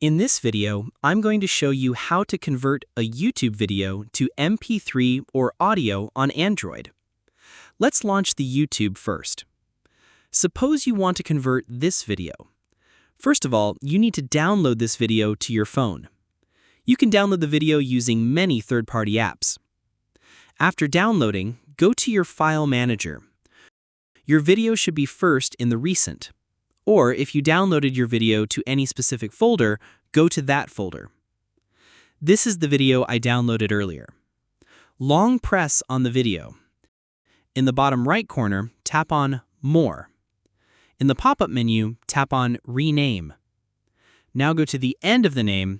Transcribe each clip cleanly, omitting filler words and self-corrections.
In this video, I'm going to show you how to convert a YouTube video to MP3 or audio on Android. Let's launch the YouTube first. Suppose you want to convert this video. First of all, you need to download this video to your phone. You can download the video using many third-party apps. After downloading, go to your file manager. Your video should be first in the recent. Or if you downloaded your video to any specific folder, go to that folder. This is the video I downloaded earlier. Long press on the video. In the bottom right corner, tap on More. In the pop-up menu, tap on Rename. Now go to the end of the name.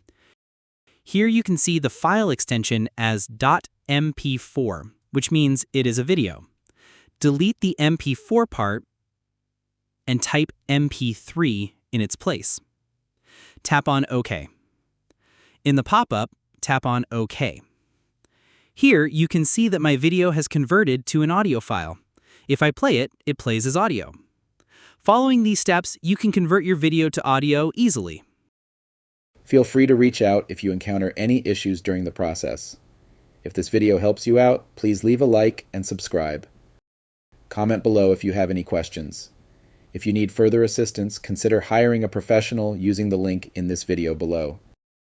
Here you can see the file extension as .mp4, which means it is a video. Delete the MP4 part and type MP3 in its place. Tap on OK. In the pop-up, tap on OK. Here you can see that my video has converted to an audio file. If I play it, it plays as audio. Following these steps, you can convert your video to audio easily. Feel free to reach out if you encounter any issues during the process. If this video helps you out, please leave a like and subscribe. Comment below if you have any questions. If you need further assistance, consider hiring a professional using the link in this video below.